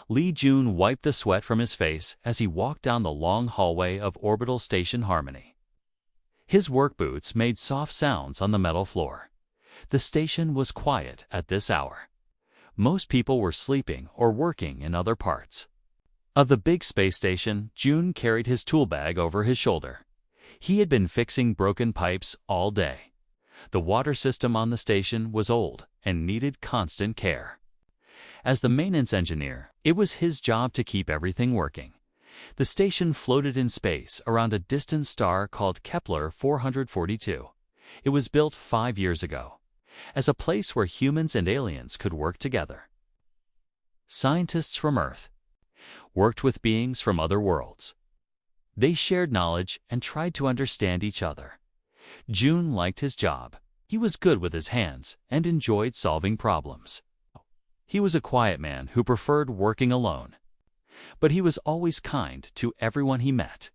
Lee Jun wiped the sweat from his face as he walked down the long hallway of Orbital Station Harmony. His work boots made soft sounds on the metal floor. The station was quiet at this hour. Most people were sleeping or working in other parts. Of the big space station, Jun carried his tool bag over his shoulder. He had been fixing broken pipes all day. The water system on the station was old and needed constant care. As the maintenance engineer, it was his job to keep everything working. The station floated in space around a distant star called Kepler 442. It was built 5 years ago, as a place where humans and aliens could work together. Scientists from Earth worked with beings from other worlds. They shared knowledge and tried to understand each other. Jun liked his job. He was good with his hands and enjoyed solving problems. He was a quiet man who preferred working alone. But he was always kind to everyone he met.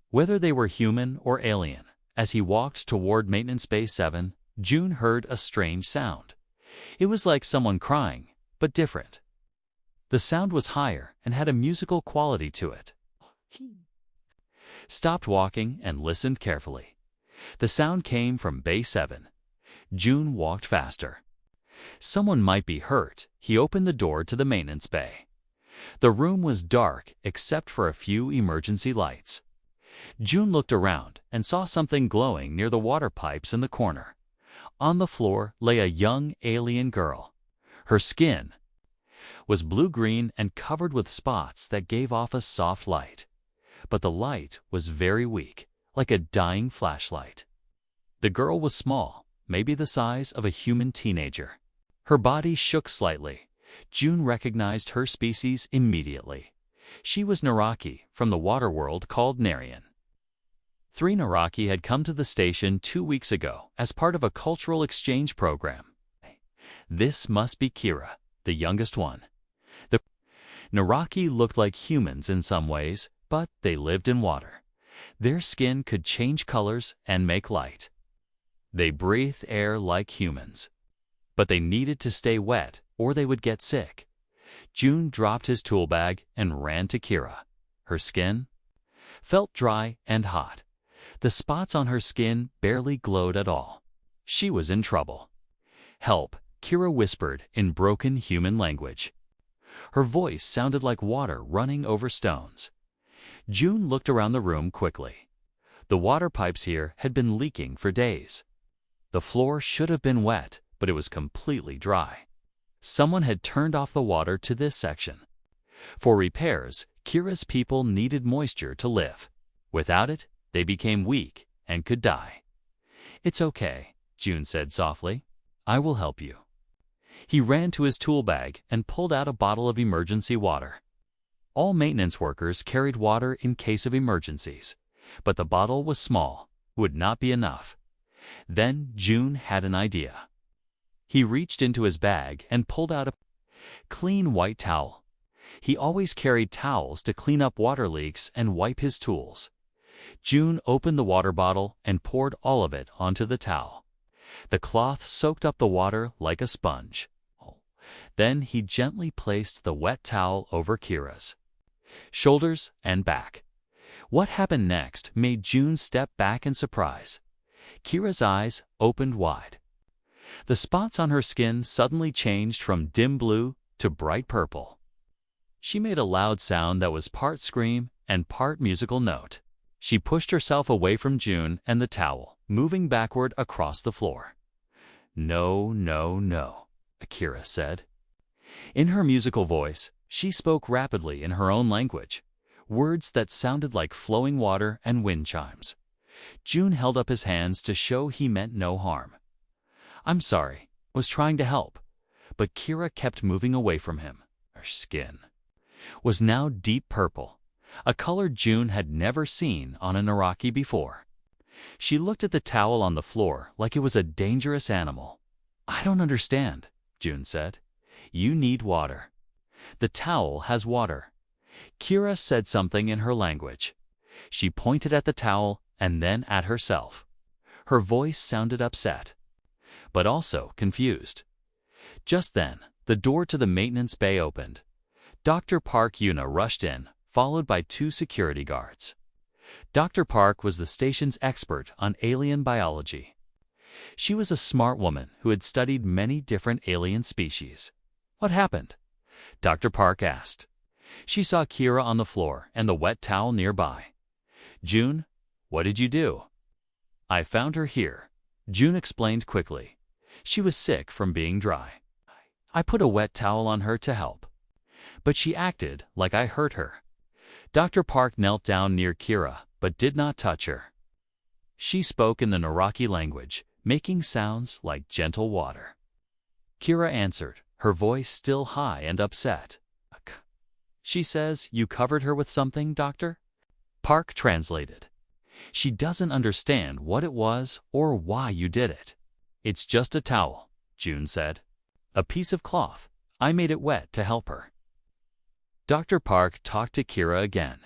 Whether they were human or alien, as he walked toward Maintenance Bay 7, Jun heard a strange sound. It was like someone crying, but different. The sound was higher and had a musical quality to it. He stopped walking and listened carefully. The sound came from Bay 7. Jun walked faster. Someone might be hurt. He opened the door to the maintenance bay. The room was dark except for a few emergency lights. Jun looked around and saw something glowing near the water pipes in the corner. On the floor lay a young alien girl. Her skin was blue-green and covered with spots that gave off a soft light. But the light was very weak, like a dying flashlight. The girl was small, maybe the size of a human teenager. Her body shook slightly. Jun recognized her species immediately. She was Naraki from the water world called Narian. 3 Naraki had come to the station 2 weeks ago as part of a cultural exchange program. This must be Kira, the youngest one. The Naraki looked like humans in some ways, but they lived in water. Their skin could change colors and make light. They breathed air like humans. But they needed to stay wet or they would get sick. Jun dropped his tool bag and ran to Kira. Her skin felt dry and hot. The spots on her skin barely glowed at all. She was in trouble. "Help," Kira whispered in broken human language. Her voice sounded like water running over stones. Jun looked around the room quickly. The water pipes here had been leaking for days. The floor should have been wet, but it was completely dry. Someone had turned off the water to this section. For repairs, Kira's people needed moisture to live. Without it, they became weak and could die. "It's okay," Jun said softly. "I will help you." He ran to his tool bag and pulled out a bottle of emergency water. All maintenance workers carried water in case of emergencies, but the bottle was small, would not be enough. Then Jun had an idea. He reached into his bag and pulled out a clean white towel. He always carried towels to clean up water leaks and wipe his tools. Jun opened the water bottle and poured all of it onto the towel. The cloth soaked up the water like a sponge. Then he gently placed the wet towel over Kira's shoulders and back. What happened next made Jun step back in surprise. Kira's eyes opened wide. The spots on her skin suddenly changed from dim blue to bright purple. She made a loud sound that was part scream and part musical note. She pushed herself away from Jun and the towel, moving backward across the floor. "No, no, no," Akira said. In her musical voice, she spoke rapidly in her own language, words that sounded like flowing water and wind chimes. Jun held up his hands to show he meant no harm. "I'm sorry," was trying to help, but Kira kept moving away from him. Her skin was now deep purple, a color Jun had never seen on a Naraki before. She looked at the towel on the floor like it was a dangerous animal. "I don't understand," Jun said. "You need water." "The towel has water." Kira said something in her language. She pointed at the towel and then at herself. Her voice sounded upset, but also confused. Just then, the door to the maintenance bay opened. Dr. Park Yuna rushed in, followed by 2 security guards. Dr. Park was the station's expert on alien biology. She was a smart woman who had studied many different alien species. "What happened?" Dr. Park asked. She saw Kira on the floor and the wet towel nearby. "June, what did you do?" "I found her here," June explained quickly. "She was sick from being dry. I put a wet towel on her to help. But she acted like I hurt her." Dr. Park knelt down near Kira, but did not touch her. She spoke in the Naraki language, making sounds like gentle water. Kira answered, her voice still high and upset. "She says you covered her with something, doctor?" Park translated. "She doesn't understand what it was or why you did it." "It's just a towel," June said. "A piece of cloth. I made it wet to help her." Dr. Park talked to Kira again.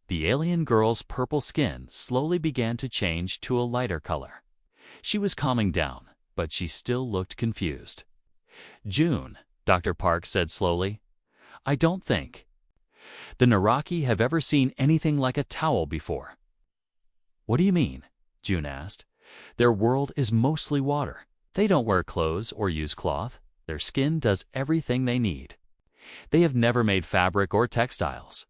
The alien girl's purple skin slowly began to change to a lighter color. She was calming down, but she still looked confused. "June," Dr. Park said slowly, "I don't think the Naraki have ever seen anything like a towel before." "What do you mean?" June asked. "Their world is mostly water. They don't wear clothes or use cloth. Their skin does everything they need. They have never made fabric or textiles."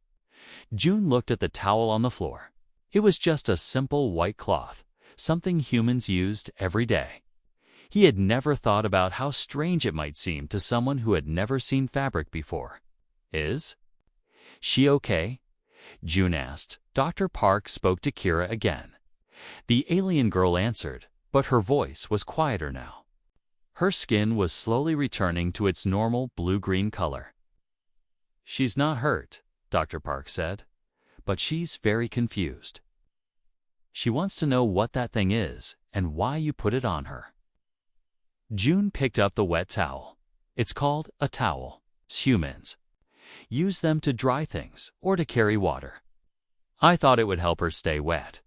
June looked at the towel on the floor. It was just a simple white cloth, something humans used every day. He had never thought about how strange it might seem to someone who had never seen fabric before. "Is she okay?" June asked. Dr. Park spoke to Kira again. The alien girl answered, but her voice was quieter now. Her skin was slowly returning to its normal blue-green color. "She's not hurt," Dr. Park said, "but she's very confused. She wants to know what that thing is and why you put it on her." June picked up the wet towel. "It's called a towel. Humans use them to dry things or to carry water. I thought it would help her stay wet."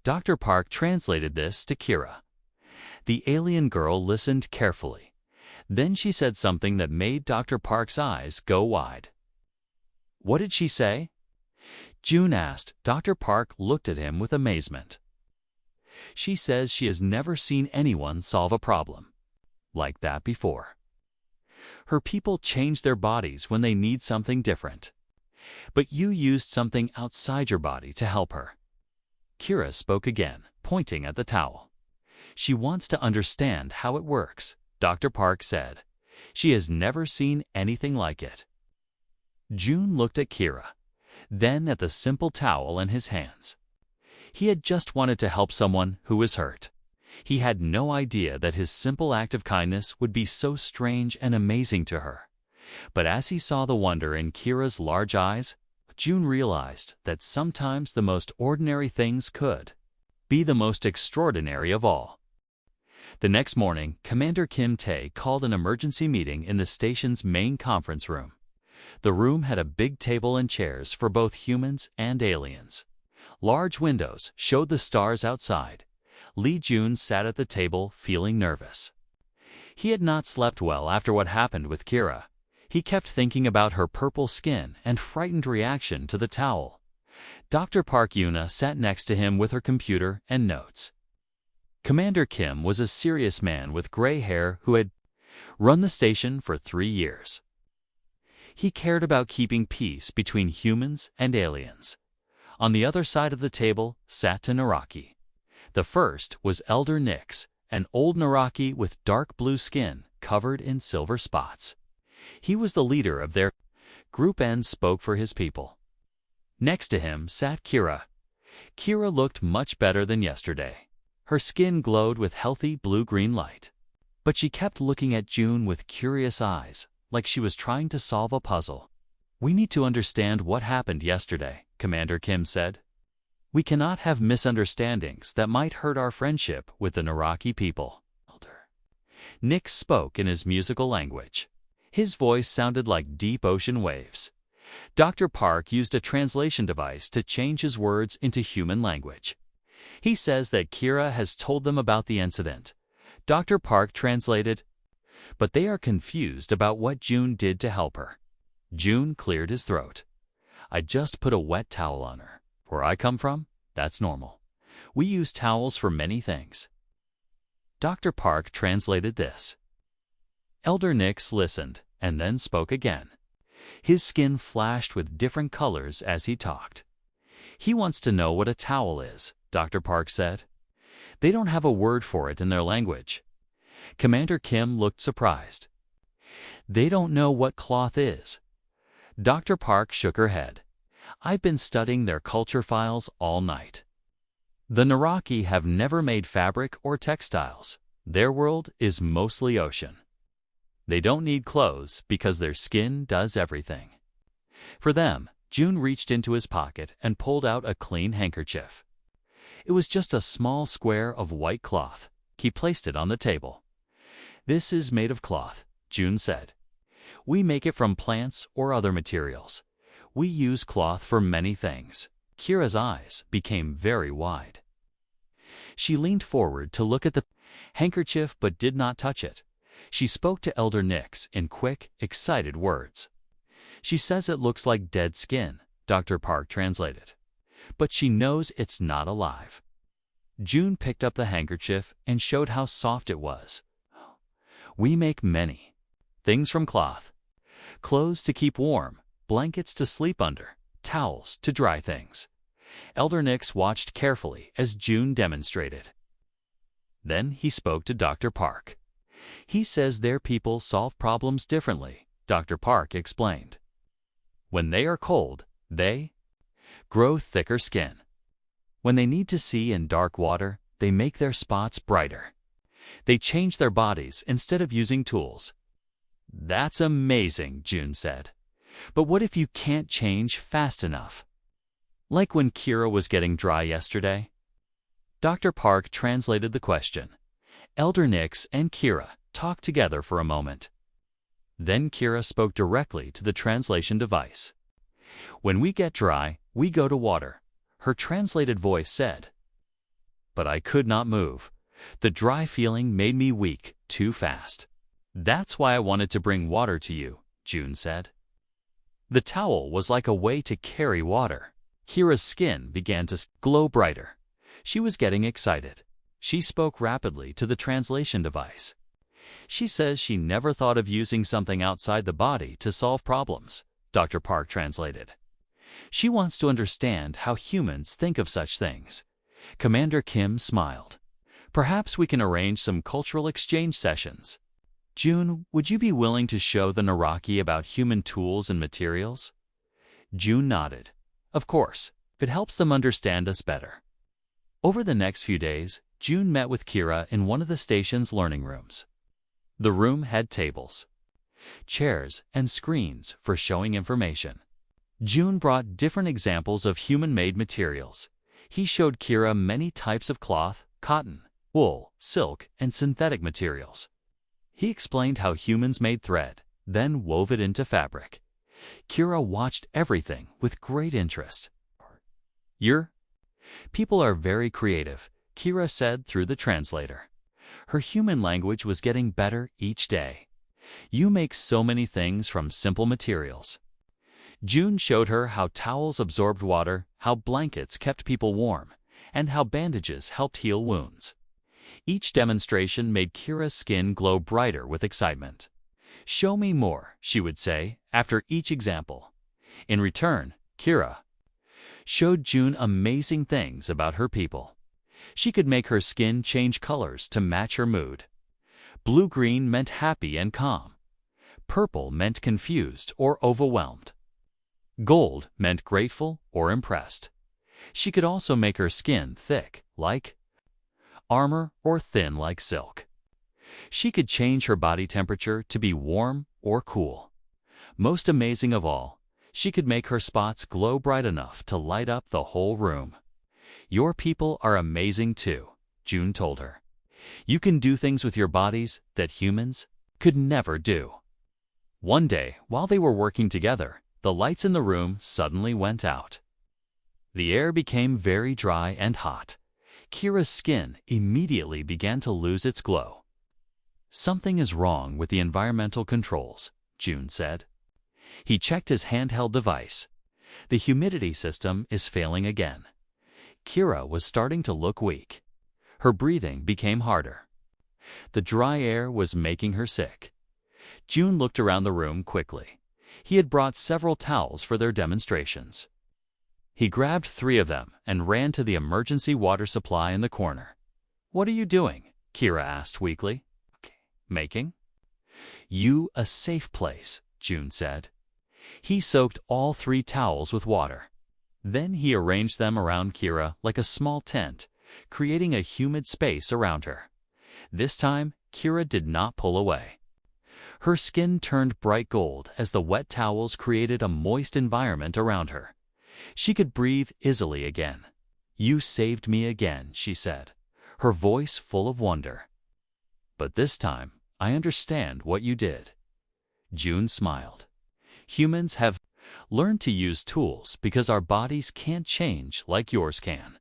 Dr. Park translated this to Kira. The alien girl listened carefully. Then she said something that made Dr. Park's eyes go wide. "What did she say?" June asked. Dr. Park looked at him with amazement. "She says she has never seen anyone solve a problem like that before. Her people change their bodies when they need something different. But you used something outside your body to help her." Kira spoke again, pointing at the towel. "She wants to understand how it works," Dr. Park said. "She has never seen anything like it." June looked at Kira, then at the simple towel in his hands. He had just wanted to help someone who was hurt. He had no idea that his simple act of kindness would be so strange and amazing to her. But as he saw the wonder in Kira's large eyes, June realized that sometimes the most ordinary things could be the most extraordinary of all. The next morning, Commander Kim Tae called an emergency meeting in the station's main conference room. The room had a big table and chairs for both humans and aliens. Large windows showed the stars outside. Lee Jun sat at the table feeling nervous. He had not slept well after what happened with Kira. He kept thinking about her purple skin and frightened reaction to the towel. Dr. Park Yuna sat next to him with her computer and notes. Commander Kim was a serious man with gray hair who had run the station for 3 years. He cared about keeping peace between humans and aliens. On the other side of the table sat two Naraki. The first was Elder Nix, an old Naraki with dark blue skin covered in silver spots. He was the leader of their group and spoke for his people. Next to him sat Kira. Kira looked much better than yesterday. Her skin glowed with healthy blue-green light. But she kept looking at June with curious eyes, like she was trying to solve a puzzle. "We need to understand what happened yesterday," Commander Kim said. "We cannot have misunderstandings that might hurt our friendship with the Naraki people." Nix spoke in his musical language. His voice sounded like deep ocean waves. Dr. Park used a translation device to change his words into human language. He says that Kira has told them about the incident. Dr. Park translated, "But they are confused about what June did to help her." June cleared his throat. I just put a wet towel on her. Where I come from, that's normal. We use towels for many things. Dr. Park translated this. Elder Nix listened and then spoke again. His skin flashed with different colors as he talked. He wants to know what a towel is, Dr. Park said. They don't have a word for it in their language. Commander Kim looked surprised. They don't know what cloth is. Dr. Park shook her head. I've been studying their culture files all night. The Naraki have never made fabric or textiles. Their world is mostly ocean. They don't need clothes because their skin does everything. For them, June reached into his pocket and pulled out a clean handkerchief. It was just a small square of white cloth. He placed it on the table. This is made of cloth, June said. We make it from plants or other materials. We use cloth for many things. Kira's eyes became very wide. She leaned forward to look at the handkerchief but did not touch it. She spoke to Elder Nix in quick, excited words. She says it looks like dead skin, Dr. Park translated. But she knows it's not alive. June picked up the handkerchief and showed how soft it was. We make many things from cloth. Clothes to keep warm, blankets to sleep under, towels to dry things. Elder Nix watched carefully as June demonstrated. Then he spoke to Dr. Park. He says their people solve problems differently, Dr. Park explained. When they are cold, they grow thicker skin. When they need to see in dark water, they make their spots brighter. They change their bodies instead of using tools. That's amazing, June said. But what if you can't change fast enough? Like when Kira was getting dry yesterday? Dr. Park translated the question. Elder Nix and Kira talked together for a moment. Then Kira spoke directly to the translation device. When we get dry, we go to water, her translated voice said. But I could not move. The dry feeling made me weak too fast. That's why I wanted to bring water to you, June said. The towel was like a way to carry water. Kira's skin began to glow brighter. She was getting excited. She spoke rapidly to the translation device. She says she never thought of using something outside the body to solve problems, Dr. Park translated. She wants to understand how humans think of such things. Commander Kim smiled. Perhaps we can arrange some cultural exchange sessions. June, would you be willing to show the Naraki about human tools and materials? June nodded. Of course, if it helps them understand us better. Over the next few days, June met with Kira in one of the station's learning rooms. The room had tables, chairs, and screens for showing information. June brought different examples of human-made materials. He showed Kira many types of cloth, cotton, wool, silk, and synthetic materials. He explained how humans made thread, then wove it into fabric. Kira watched everything with great interest. Your people are very creative, Kira said through the translator. Her human language was getting better each day. You make so many things from simple materials. June showed her how towels absorbed water, how blankets kept people warm, and how bandages helped heal wounds. Each demonstration made Kira's skin glow brighter with excitement. Show me more, she would say, after each example. In return, Kira showed June amazing things about her people. She could make her skin change colors to match her mood. Blue-green meant happy and calm. Purple meant confused or overwhelmed. Gold meant grateful or impressed. She could also make her skin thick, like armor, or thin like silk. She could change her body temperature to be warm or cool. Most amazing of all, she could make her spots glow bright enough to light up the whole room. Your people are amazing too, June told her. You can do things with your bodies that humans could never do. One day, while they were working together, the lights in the room suddenly went out. The air became very dry and hot. Kira's skin immediately began to lose its glow. Something is wrong with the environmental controls, June said. He checked his handheld device. The humidity system is failing again. Kira was starting to look weak. Her breathing became harder. The dry air was making her sick. June looked around the room quickly. He had brought several towels for their demonstrations. He grabbed 3 of them and ran to the emergency water supply in the corner. "What are you doing?" Kira asked weakly. "Making you a safe place," June said. He soaked all 3 towels with water. Then he arranged them around Kira like a small tent, creating a humid space around her. This time, Kira did not pull away. Her skin turned bright gold as the wet towels created a moist environment around her. She could breathe easily again. "You saved me again," she said, her voice full of wonder. "But this time, I understand what you did." June smiled. Humans have learned to use tools because our bodies can't change like yours can.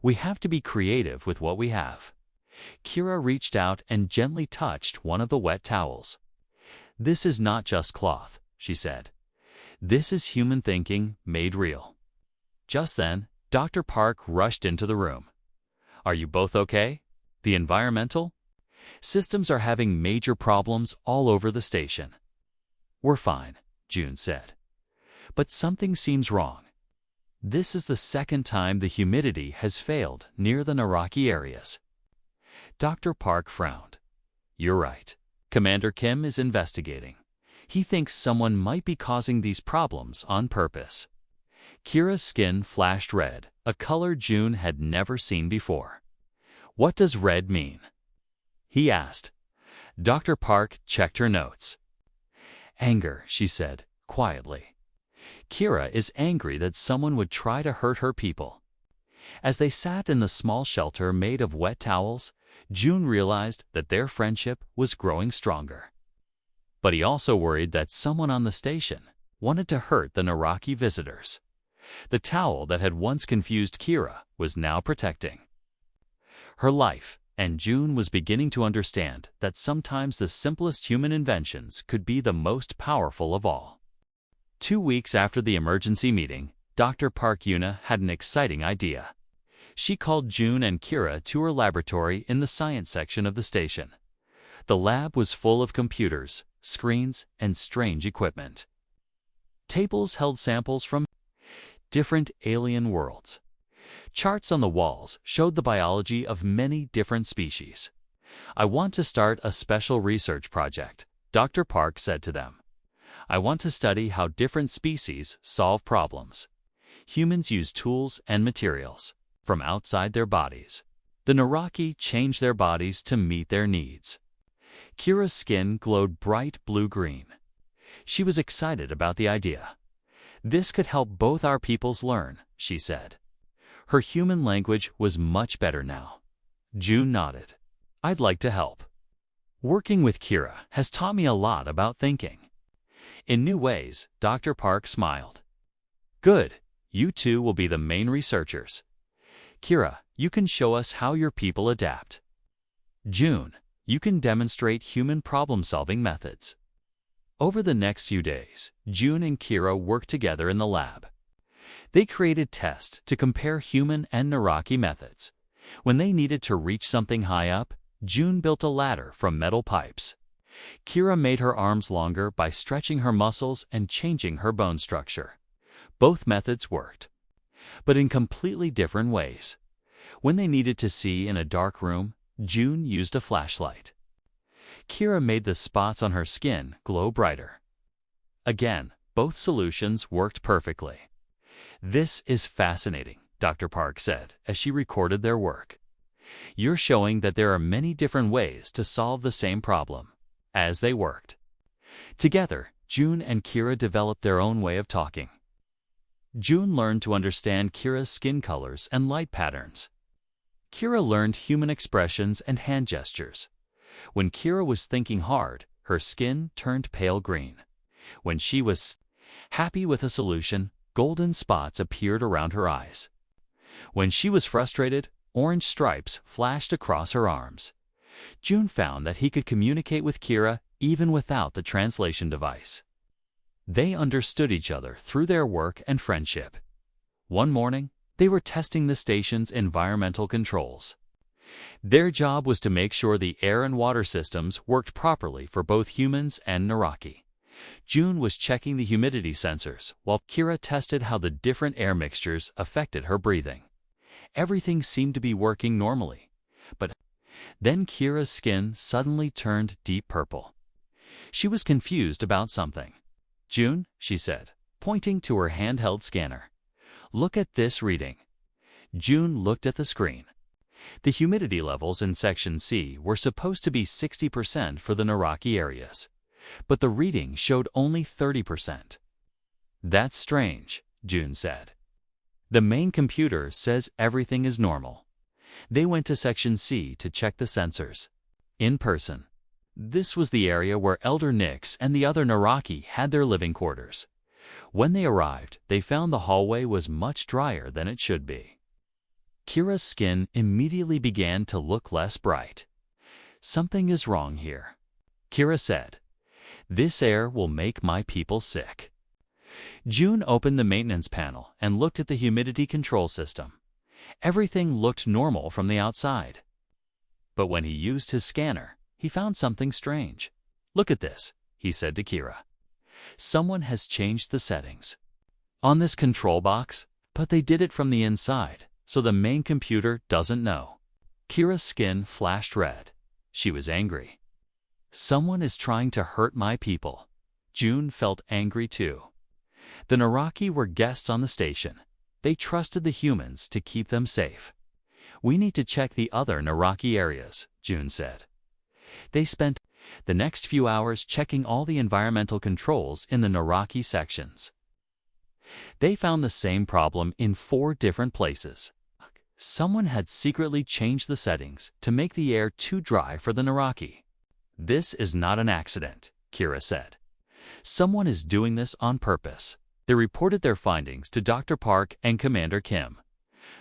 We have to be creative with what we have. Kira reached out and gently touched one of the wet towels. "This is not just cloth," she said. "This is human thinking made real." Just then, Dr. Park rushed into the room. "Are you both okay? The environmental systems are having major problems all over the station." "We're fine," June said. "But something seems wrong. This is the second time the humidity has failed near the Naraki areas." Dr. Park frowned. "You're right. Commander Kim is investigating. He thinks someone might be causing these problems on purpose." Kira's skin flashed red, a color June had never seen before. "What does red mean?" he asked. Dr. Park checked her notes. "Anger," she said, quietly. "Kira is angry that someone would try to hurt her people." As they sat in the small shelter made of wet towels, June realized that their friendship was growing stronger. But he also worried that someone on the station wanted to hurt the Naraki visitors. The towel that had once confused Kira was now protecting her life, and June was beginning to understand that sometimes the simplest human inventions could be the most powerful of all. 2 weeks after the emergency meeting, Dr. Park Yuna had an exciting idea. She called June and Kira to her laboratory in the science section of the station. The lab was full of computers, screens, and strange equipment. Tables held samples from different alien worlds. Charts on the walls showed the biology of many different species. "I want to start a special research project," Dr. Park said to them. "I want to study how different species solve problems. Humans use tools and materials from outside their bodies. The Naraki change their bodies to meet their needs." Kira's skin glowed bright blue-green. She was excited about the idea. "This could help both our peoples learn," she said. Her human language was much better now. June nodded. "I'd like to help. Working with Kira has taught me a lot about thinking." In new ways, Dr. Park smiled. "Good. You two will be the main researchers. Kira, you can show us how your people adapt. June, you can demonstrate human problem-solving methods." Over the next few days, June and Kira worked together in the lab. They created tests to compare human and Naraki methods. When they needed to reach something high up, June built a ladder from metal pipes. Kira made her arms longer by stretching her muscles and changing her bone structure. Both methods worked, but in completely different ways. When they needed to see in a dark room, June used a flashlight. Kira made the spots on her skin glow brighter. Again, both solutions worked perfectly. "This is fascinating," Dr. Park said as she recorded their work. "You're showing that there are many different ways to solve the same problem." As they worked together, June and Kira developed their own way of talking. June learned to understand Kira's skin colors and light patterns. Kira learned human expressions and hand gestures. When Kira was thinking hard, her skin turned pale green. When she was happy with a solution, golden spots appeared around her eyes. When she was frustrated, orange stripes flashed across her arms. June found that he could communicate with Kira even without the translation device. They understood each other through their work and friendship. One morning, they were testing the station's environmental controls. Their job was to make sure the air and water systems worked properly for both humans and Naraki. June was checking the humidity sensors, while Kira tested how the different air mixtures affected her breathing. Everything seemed to be working normally, but then Kira's skin suddenly turned deep purple. She was confused about something. "June," she said, pointing to her handheld scanner. "Look at this reading." June looked at the screen. The humidity levels in Section C were supposed to be 60% for the Naraki areas, but the reading showed only 30%. "That's strange," June said. "The main computer says everything is normal." They went to Section C to check the sensors. In person. This was the area where Elder Nix and the other Naraki had their living quarters. When they arrived, they found the hallway was much drier than it should be. Kira's skin immediately began to look less bright. "Something is wrong here," Kira said. "This air will make my people sick." June opened the maintenance panel and looked at the humidity control system. Everything looked normal from the outside. But when he used his scanner, he found something strange. "Look at this," he said to Kira. "Someone has changed the settings on this control box, but they did it from the inside, so the main computer doesn't know." Kira's skin flashed red. She was angry. "Someone is trying to hurt my people." June felt angry too. The Naraki were guests on the station. They trusted the humans to keep them safe. "We need to check the other Naraki areas," June said. They spent the next few hours checking all the environmental controls in the Naraki sections. They found the same problem in 4 different places. Someone had secretly changed the settings to make the air too dry for the Naraki. "This is not an accident," Kira said. "Someone is doing this on purpose." They reported their findings to Dr. Park and Commander Kim.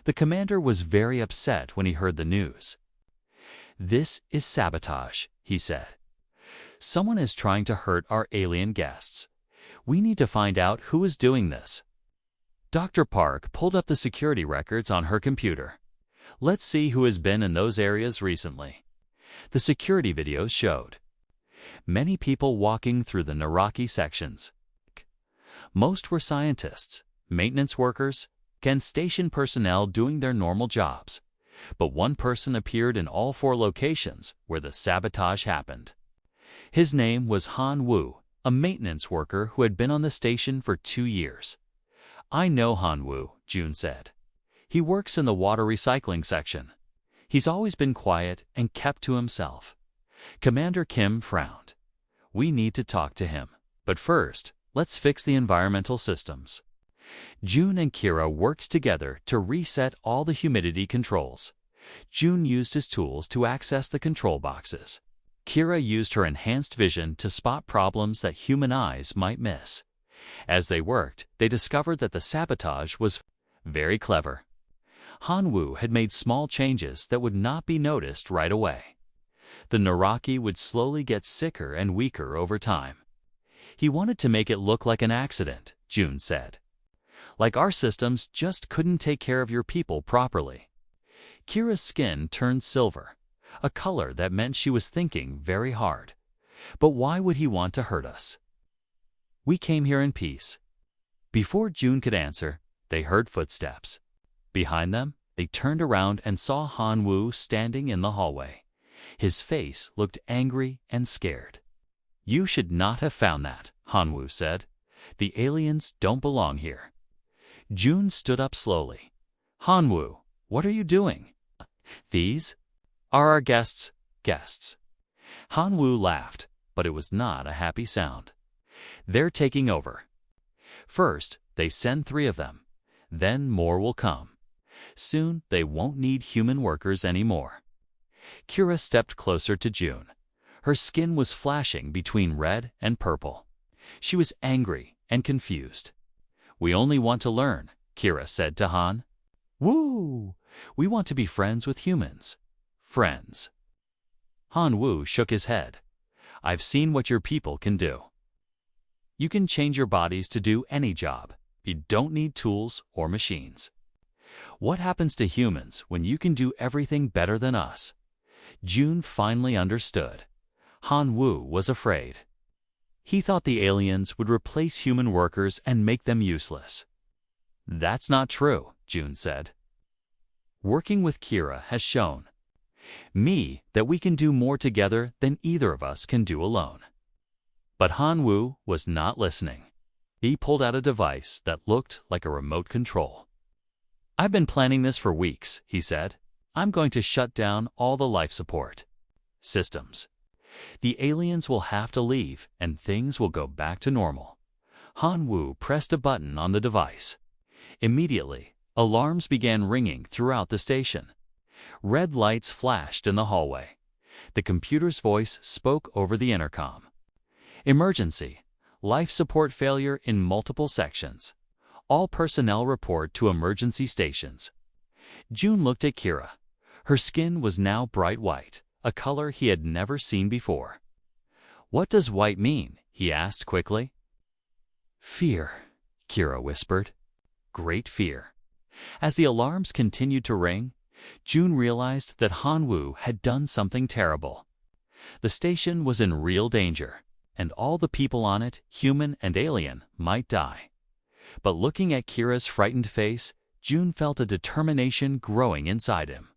The commander was very upset when he heard the news. "This is sabotage," he said. "Someone is trying to hurt our alien guests. We need to find out who is doing this." Dr. Park pulled up the security records on her computer. "Let's see who has been in those areas recently." The security videos showed many people walking through the Naraki sections. Most were scientists, maintenance workers, and station personnel doing their normal jobs. But one person appeared in all 4 locations where the sabotage happened. His name was Han Wu, a maintenance worker who had been on the station for 2 years. "I know Han Wu," June said. "He works in the water recycling section. He's always been quiet and kept to himself." Commander Kim frowned. "We need to talk to him. But first, let's fix the environmental systems." June and Kira worked together to reset all the humidity controls. June used his tools to access the control boxes. Kira used her enhanced vision to spot problems that human eyes might miss. As they worked, they discovered that the sabotage was very clever. Han Wu had made small changes that would not be noticed right away. The Naraki would slowly get sicker and weaker over time. "He wanted to make it look like an accident," June said. "Like our systems just couldn't take care of your people properly." Kira's skin turned silver, a color that meant she was thinking very hard. "But why would he want to hurt us? We came here in peace." Before June could answer, they heard footsteps. Behind them, they turned around and saw Han Wu standing in the hallway. His face looked angry and scared. "You should not have found that," Han Wu said. "The aliens don't belong here." June stood up slowly. "Han Wu, what are you doing?" "These are our guests." Han Wu laughed, but it was not a happy sound. "They're taking over. First, they send 3 of them. Then more will come. Soon, they won't need human workers anymore." Kira stepped closer to June. Her skin was flashing between red and purple. She was angry and confused. "We only want to learn," Kira said to Han. "Woo! We want to be friends with humans." "Friends." Han Wu shook his head. "I've seen what your people can do." You can change your bodies to do any job. You don't need tools or machines. What happens to humans when you can do everything better than us? June finally understood. Han Wu was afraid. He thought the aliens would replace human workers and make them useless. That's not true, June said. Working with Kira has shown me that we can do more together than either of us can do alone. But Han Wu was not listening. He pulled out a device that looked like a remote control. I've been planning this for weeks, he said. I'm going to shut down all the life support systems. The aliens will have to leave and things will go back to normal. Han Wu pressed a button on the device. Immediately, alarms began ringing throughout the station. Red lights flashed in the hallway. The computer's voice spoke over the intercom. Emergency. Life support failure in multiple sections. All personnel report to emergency stations. June looked at Kira. Her skin was now bright white, a color he had never seen before. What does white mean? He asked quickly. Fear, Kira whispered. Great fear. As the alarms continued to ring, June realized that Han Wu had done something terrible. The station was in real danger, and all the people on it, human and alien, might die. But looking at Kira's frightened face, June felt a determination growing inside him.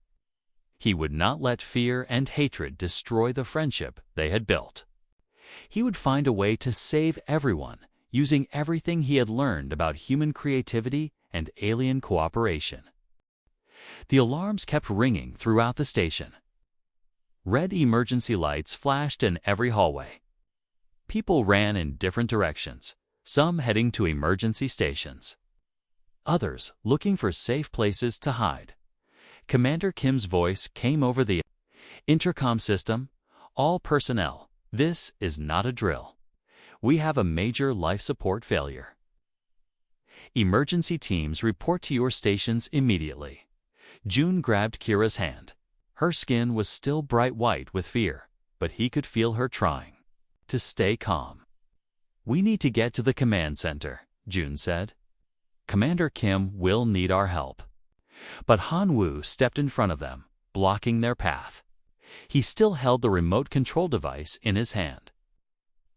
He would not let fear and hatred destroy the friendship they had built. He would find a way to save everyone, using everything he had learned about human creativity and alien cooperation. The alarms kept ringing throughout the station. Red emergency lights flashed in every hallway. People ran in different directions, some heading to emergency stations, others looking for safe places to hide. Commander Kim's voice came over the intercom system. All personnel, this is not a drill. We have a major life support failure. Emergency teams report to your stations immediately. June grabbed Kira's hand. Her skin was still bright white with fear, but he could feel her trying to stay calm. We need to get to the command center, June said. Commander Kim will need our help. But Han Wu stepped in front of them, blocking their path. He still held the remote control device in his hand.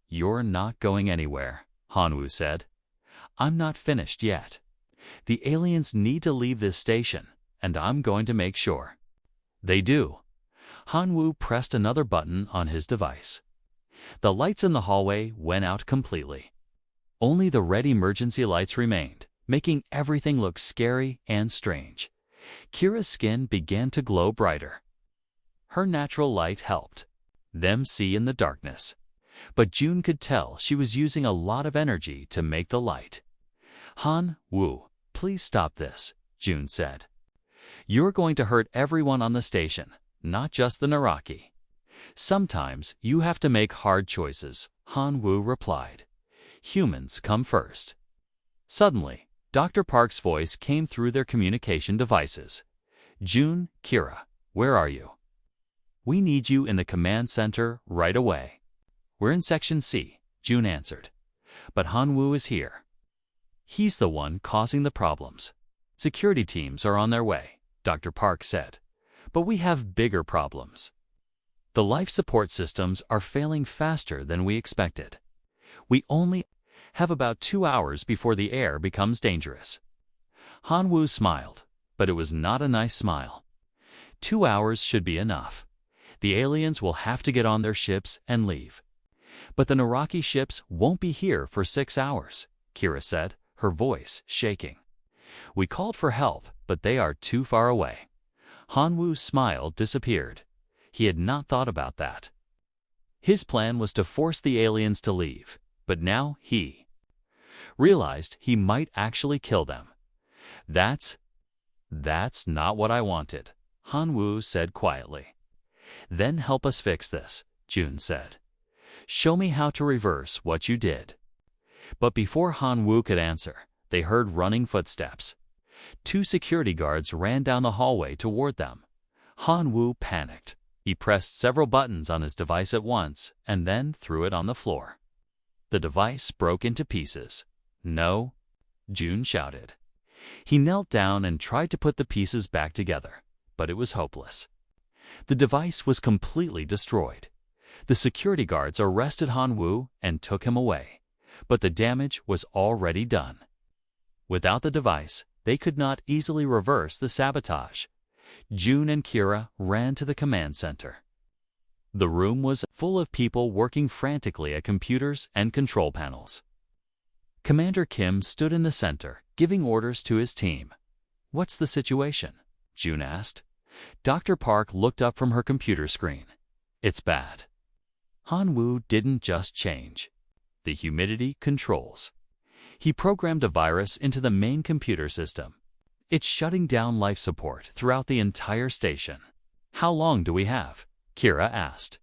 You're not going anywhere, Han Wu said. I'm not finished yet. The aliens need to leave this station, and I'm going to make sure they do. Han Wu pressed another button on his device. The lights in the hallway went out completely. Only the red emergency lights remained, making everything look scary and strange. Kira's skin began to glow brighter. Her natural light helped them see in the darkness. But June could tell she was using a lot of energy to make the light. Han Wu, please stop this, June said. You're going to hurt everyone on the station, not just the Naraki. Sometimes you have to make hard choices, Han Wu replied. Humans come first. Suddenly, Dr. Park's voice came through their communication devices. June, Kira, where are you? We need you in the command center right away. We're in Section C, June answered. But Han Wu is here. He's the one causing the problems. Security teams are on their way, Dr. Park said. But we have bigger problems. The life support systems are failing faster than we expected. We only have about 2 hours before the air becomes dangerous. Han Wu smiled, but it was not a nice smile. 2 hours should be enough. The aliens will have to get on their ships and leave. But the Naraki ships won't be here for 6 hours, Kira said, her voice shaking. We called for help, but they are too far away. Han Wu's smile disappeared. He had not thought about that. His plan was to force the aliens to leave, but now he realized he might actually kill them. That's not what I wanted, Han Wu said quietly. Then help us fix this, June said. Show me how to reverse what you did. But before Han Wu could answer, they heard running footsteps. 2 security guards ran down the hallway toward them. Han Wu panicked. He pressed several buttons on his device at once and then threw it on the floor. the device broke into pieces. "No!" June shouted. He knelt down and tried to put the pieces back together, but it was hopeless. The device was completely destroyed. The security guards arrested Han Wu and took him away, but the damage was already done. Without the device, they could not easily reverse the sabotage. June and Kira ran to the command center. The room was full of people working frantically at computers and control panels. Commander Kim stood in the center, giving orders to his team. "What's the situation?" June asked. Dr. Park looked up from her computer screen. "It's bad." Han Wu didn't just change the humidity controls. He programmed a virus into the main computer system. It's shutting down life support throughout the entire station. "How long do we have?" Kira asked.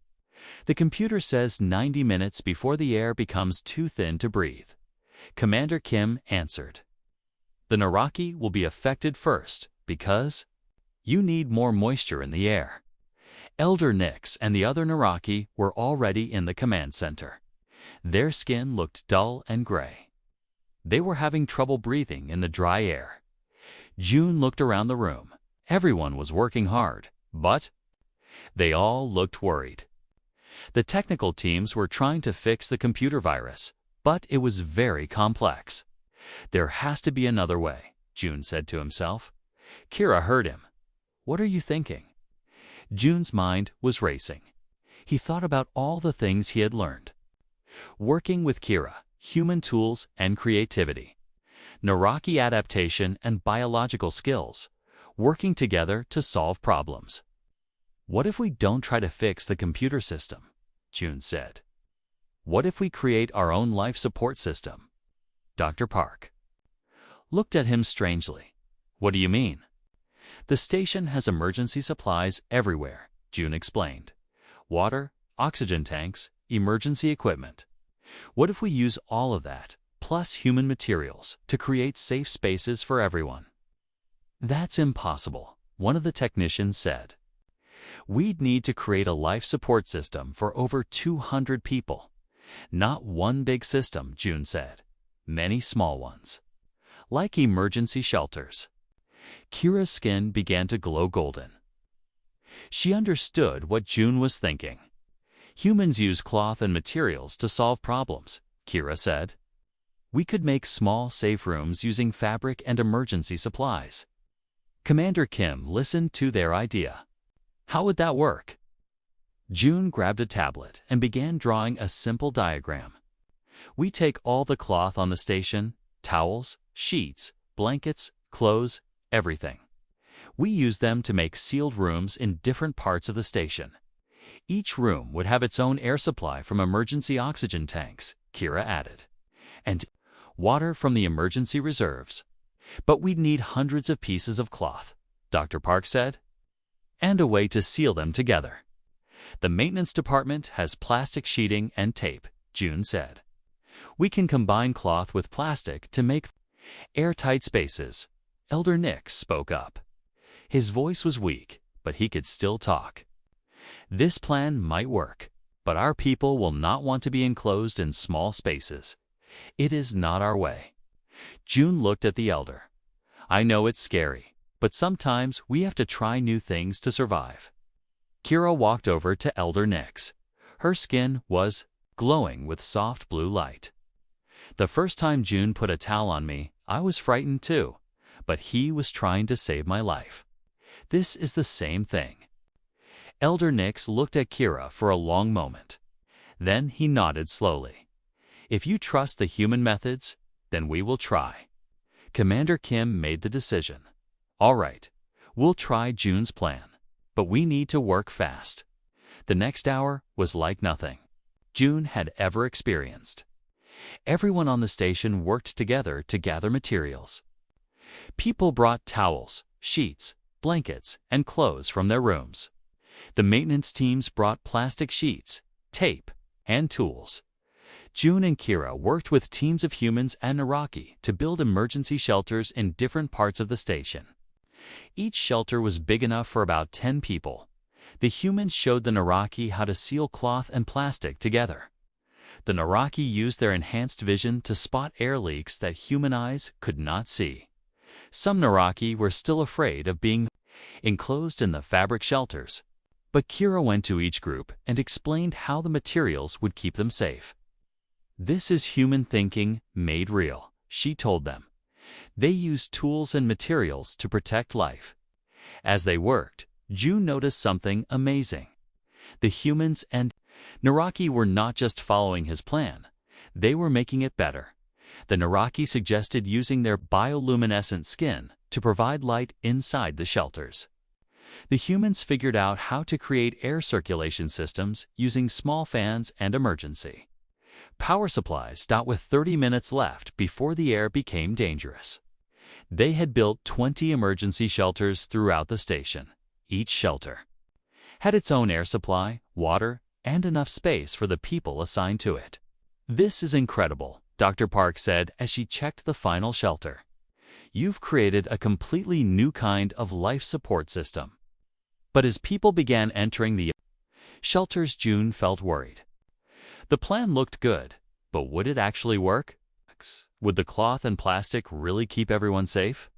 "The computer says 90 minutes before the air becomes too thin to breathe," Commander Kim answered. "The Naraki will be affected first because you need more moisture in the air." Elder Nix and the other Naraki were already in the command center. Their skin looked dull and gray. They were having trouble breathing in the dry air. June looked around the room. Everyone was working hard, but they all looked worried. The technical teams were trying to fix the computer virus, but it was very complex. "There has to be another way," June said to himself. Kira heard him. "What are you thinking?" June's mind was racing. He thought about all the things he had learned. Working with Kira, human tools and creativity. Naraki adaptation and biological skills. Working together to solve problems. "What if we don't try to fix the computer system?" June said. "What if we create our own life support system?" Dr. Park looked at him strangely. "What do you mean?" "The station has emergency supplies everywhere," June explained. "Water, oxygen tanks, emergency equipment. What if we use all of that, plus human materials, to create safe spaces for everyone?" "That's impossible," one of the technicians said. "We'd need to create a life support system for over 200 people. Not one big system," June said. "Many small ones. Like emergency shelters." Kira's skin began to glow golden. She understood what June was thinking. "Humans use cloth and materials to solve problems," Kira said. "We could make small, safe rooms using fabric and emergency supplies." Commander Kim listened to their idea. "How would that work?" June grabbed a tablet and began drawing a simple diagram. "We take all the cloth on the station, towels, sheets, blankets, clothes, everything. We use them to make sealed rooms in different parts of the station. Each room would have its own air supply from emergency oxygen tanks," Kira added, "and water from the emergency reserves. But we'd need hundreds of pieces of cloth," Dr. Park said, "and a way to seal them together." "The maintenance department has plastic sheeting and tape," June said. "We can combine cloth with plastic to make airtight spaces." Elder Nix spoke up. His voice was weak, but he could still talk. "This plan might work, but our people will not want to be enclosed in small spaces. It is not our way." June looked at the elder. "I know it's scary, but sometimes we have to try new things to survive." Kira walked over to Elder Nix. Her skin was glowing with soft blue light. "The first time June put a towel on me, I was frightened too, but he was trying to save my life. This is the same thing." Elder Nix looked at Kira for a long moment. Then he nodded slowly. "If you trust the human methods, then we will try." Commander Kim made the decision. "All right, we'll try June's plan, but we need to work fast." The next hour was like nothing June had ever experienced. Everyone on the station worked together to gather materials. People brought towels, sheets, blankets, and clothes from their rooms. The maintenance teams brought plastic sheets, tape, and tools. June and Kira worked with teams of humans and Naraki to build emergency shelters in different parts of the station. Each shelter was big enough for about 10 people. The humans showed the Naraki how to seal cloth and plastic together. The Naraki used their enhanced vision to spot air leaks that human eyes could not see. Some Naraki were still afraid of being enclosed in the fabric shelters, but Kira went to each group and explained how the materials would keep them safe. "This is human thinking made real," she told them. They used tools and materials to protect life. As they worked, June noticed something amazing. The humans and Naraki were not just following his plan, they were making it better. The Naraki suggested using their bioluminescent skin to provide light inside the shelters. The humans figured out how to create air circulation systems using small fans and emergency power supplies. With 30 minutes left before the air became dangerous, they had built 20 emergency shelters throughout the station. Each shelter had its own air supply, water, and enough space for the people assigned to it. "This is incredible," Dr. Park said as she checked the final shelter. "You've created a completely new kind of life support system." But as people began entering the shelters, June felt worried. The plan looked good, but would it actually work? Would the cloth and plastic really keep everyone safe?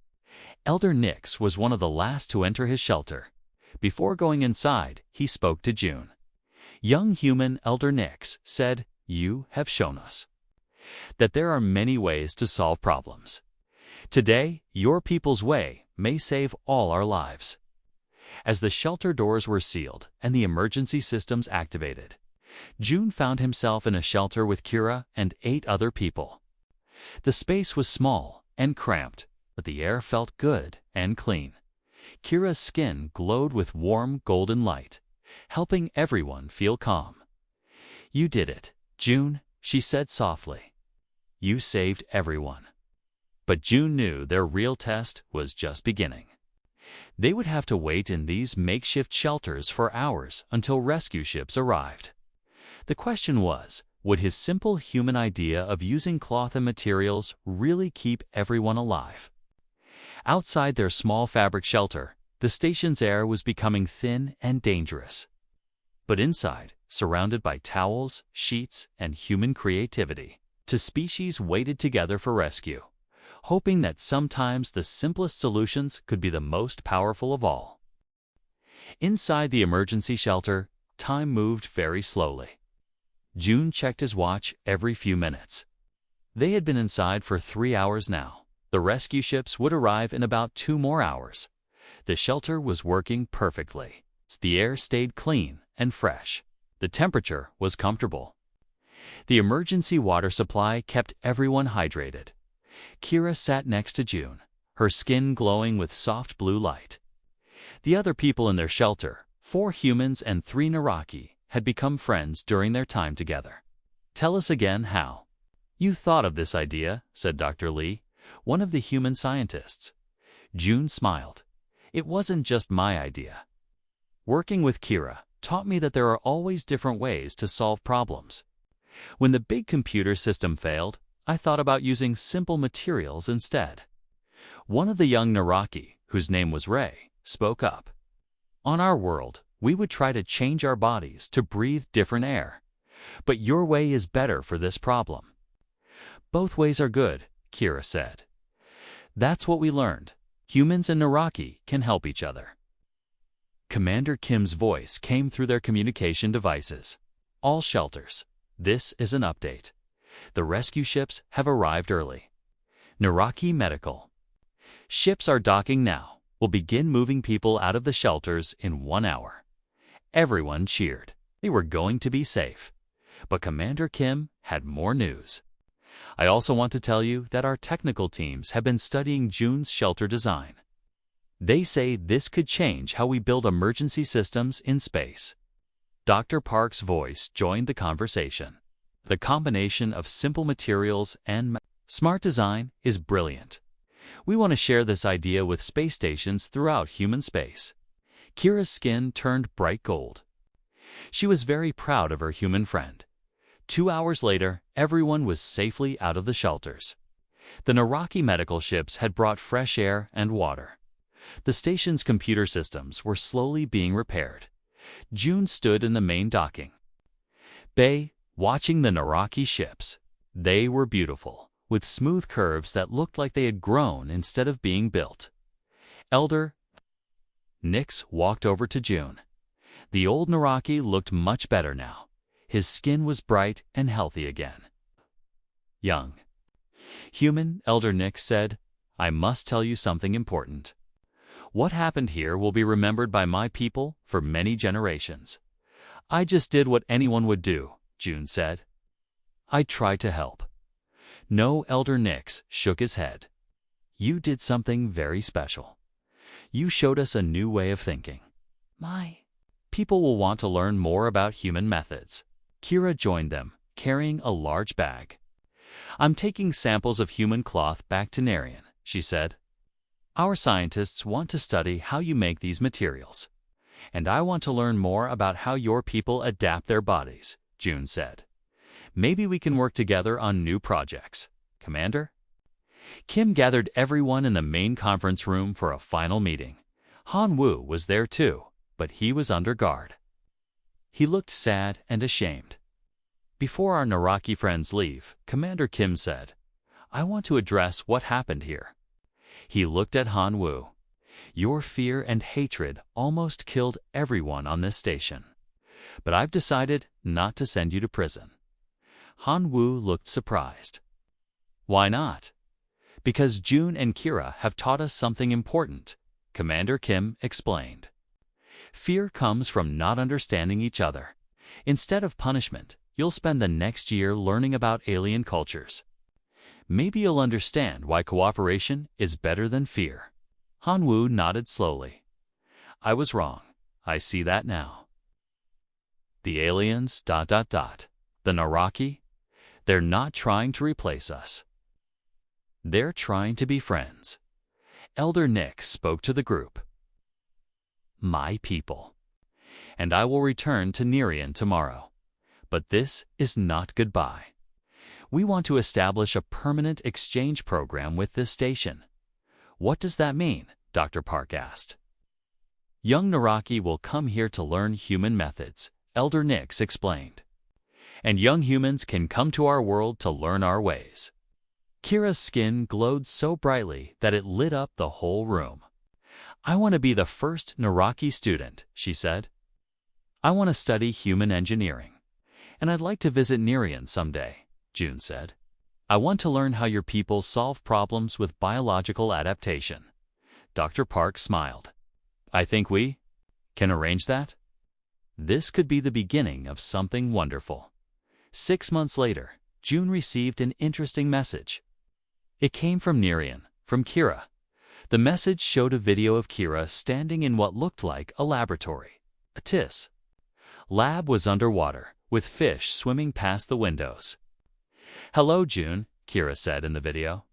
Elder Nix was one of the last to enter his shelter. Before going inside, he spoke to June. Young human Elder Nix said, "You have shown us that there are many ways to solve problems. Today, your people's way may save all our lives." As the shelter doors were sealed and the emergency systems activated, June found himself in a shelter with Kira and 8 other people. The space was small and cramped, but the air felt good and clean. Kira's skin glowed with warm golden light, helping everyone feel calm. "You did it, June," she said softly. "You saved everyone." But June knew their real test was just beginning. They would have to wait in these makeshift shelters for hours until rescue ships arrived. The question was, would his simple human idea of using cloth and materials really keep everyone alive? Outside their small fabric shelter, the station's air was becoming thin and dangerous. But inside, surrounded by towels, sheets, and human creativity, 2 species waited together for rescue, hoping that sometimes the simplest solutions could be the most powerful of all. Inside the emergency shelter, time moved very slowly. June checked his watch every few minutes. They had been inside for 3 hours now. The rescue ships would arrive in about 2 more hours. The shelter was working perfectly. The air stayed clean and fresh. The temperature was comfortable. The emergency water supply kept everyone hydrated. Kira sat next to June, her skin glowing with soft blue light. The other people in their shelter, 4 humans and 3 Naraki, had become friends during their time together. "Tell us again how you thought of this idea," said Dr. Lee, one of the human scientists. June smiled. "It wasn't just my idea. Working with Kira taught me that there are always different ways to solve problems. When the big computer system failed, I thought about using simple materials instead." One of the young Naraki, whose name was Ray, spoke up. "On our world, we would try to change our bodies to breathe different air. But your way is better for this problem." "Both ways are good," Kira said. "That's what we learned. Humans and Naraki can help each other." Commander Kim's voice came through their communication devices. "All shelters, this is an update. The rescue ships have arrived early. Naraki Medical. Ships are docking now. We'll begin moving people out of the shelters in 1 hour." Everyone cheered. They were going to be safe. But Commander Kim had more news. "I also want to tell you that our technical teams have been studying June's shelter design. They say this could change how we build emergency systems in space." Dr. Park's voice joined the conversation. "The combination of simple materials and smart design is brilliant. We want to share this idea with space stations throughout human space." Kira's skin turned bright gold. She was very proud of her human friend. 2 hours later, everyone was safely out of the shelters. The Naraki medical ships had brought fresh air and water. The station's computer systems were slowly being repaired. June stood in the main docking bay, watching the Naraki ships. They were beautiful, with smooth curves that looked like they had grown instead of being built. Elder Nix walked over to June. The old Naraki looked much better now. His skin was bright and healthy again. Young human, Elder Nix said, I must tell you something important. What happened here will be remembered by my people for many generations. I just did what anyone would do, June said. I tried to help. No, Elder Nix shook his head. You did something very special. You showed us a new way of thinking. My people will want to learn more about human methods. Kira joined them, carrying a large bag. I'm taking samples of human cloth back to Narian, she said. Our scientists want to study how you make these materials. And I want to learn more about how your people adapt their bodies, June said. Maybe we can work together on new projects. Commander? Kim gathered everyone in the main conference room for a final meeting. Han Wu was there too, but he was under guard. He looked sad and ashamed. Before our Naraki friends leave, Commander Kim said, I want to address what happened here. He looked at Han Wu. Your fear and hatred almost killed everyone on this station. But I've decided not to send you to prison. Han Wu looked surprised. Why not? Because June and Kira have taught us something important, Commander Kim explained. Fear comes from not understanding each other. Instead of punishment, you'll spend the next year learning about alien cultures. Maybe you'll understand why cooperation is better than fear. Han Wu nodded slowly. I was wrong. I see that now. The aliens, The Naraki, they're not trying to replace us. They're trying to be friends. Elder Nick spoke to the group. My people. And I will return to Nerian tomorrow. But this is not goodbye. We want to establish a permanent exchange program with this station. What does that mean? Dr. Park asked. Young Naraki will come here to learn human methods, Elder Nix explained. And young humans can come to our world to learn our ways. Kira's skin glowed so brightly that it lit up the whole room. I want to be the first Naraki student, she said. I want to study human engineering. And I'd like to visit Nerian someday, June said. I want to learn how your people solve problems with biological adaptation. Dr. Park smiled. I think we can arrange that. This could be the beginning of something wonderful. 6 months later, June received an interesting message. It came from Nerian, from Kira. The message showed a video of Kira standing in what looked like a laboratory. A TIS lab was underwater, with fish swimming past the windows. Hello, June, Kira said in the video.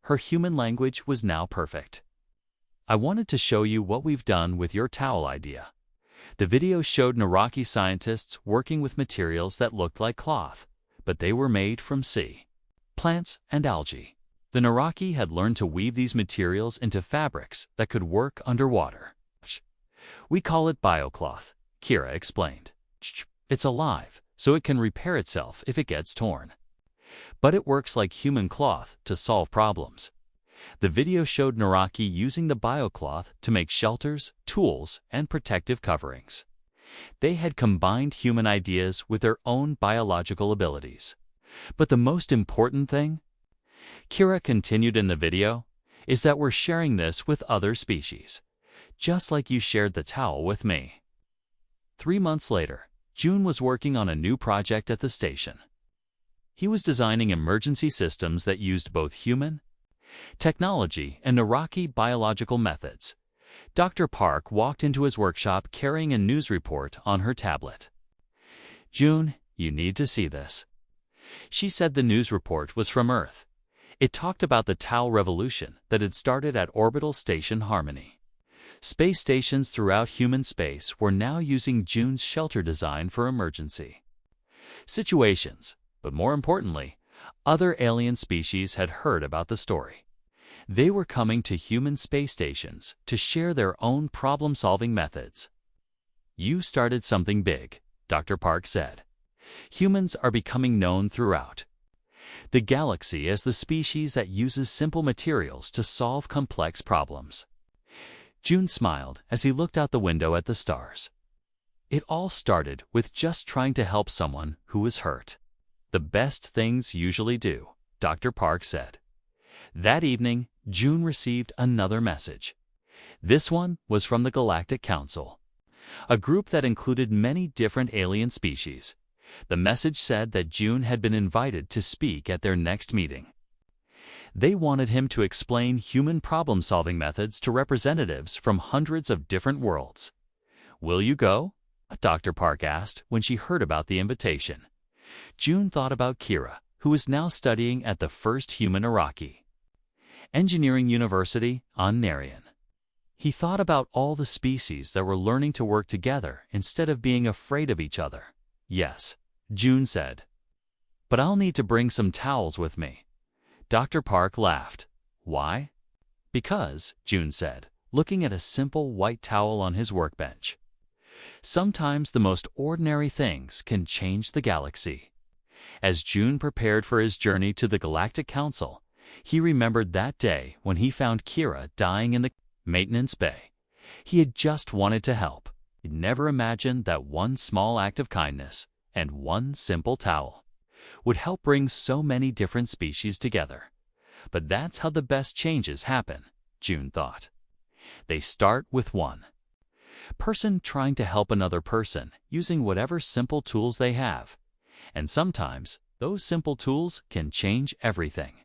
Her human language was now perfect. I wanted to show you what we've done with your towel idea. The video showed Naraki scientists working with materials that looked like cloth, but they were made from sea, plants, and algae. The Naraki had learned to weave these materials into fabrics that could work underwater. We call it biocloth, Kira explained. It's alive, so it can repair itself if it gets torn. But it works like human cloth to solve problems. The video showed Naraki using the biocloth to make shelters, tools, and protective coverings. They had combined human ideas with their own biological abilities. But the most important thing, Kira continued in the video, is that we're sharing this with other species, just like you shared the towel with me. 3 months later, June was working on a new project at the station. He was designing emergency systems that used both human technology and Naraki biological methods. Dr. Park walked into his workshop carrying a news report on her tablet. June, you need to see this. She said the news report was from Earth. It talked about the Tau revolution that had started at Orbital Station Harmony. Space stations throughout human space were now using June's shelter design for emergency situations, but more importantly, other alien species had heard about the story. They were coming to human space stations to share their own problem-solving methods. You started something big, Dr. Park said. Humans are becoming known throughout the galaxy as the species that uses simple materials to solve complex problems. June smiled as he looked out the window at the stars. It all started with just trying to help someone who was hurt. The best things usually do, Dr. Park said. That evening, June received another message. This one was from the Galactic Council, a group that included many different alien species. The message said that June had been invited to speak at their next meeting. They wanted him to explain human problem-solving methods to representatives from hundreds of different worlds. "Will you go?" Dr. Park asked when she heard about the invitation. June thought about Kira, who was now studying at the first human Iraqi Engineering University on Narian. He thought about all the species that were learning to work together instead of being afraid of each other. "Yes," June said. "But I'll need to bring some towels with me." Dr. Park laughed. "Why?" "Because," June said, looking at a simple white towel on his workbench. "Sometimes the most ordinary things can change the galaxy." As June prepared for his journey to the Galactic Council, he remembered that day when he found Kira dying in the maintenance bay. He had just wanted to help. He'd never imagined that one small act of kindness and one simple towel would help bring so many different species together. But that's how the best changes happen, June thought. They start with one person trying to help another person using whatever simple tools they have. And sometimes those simple tools can change everything.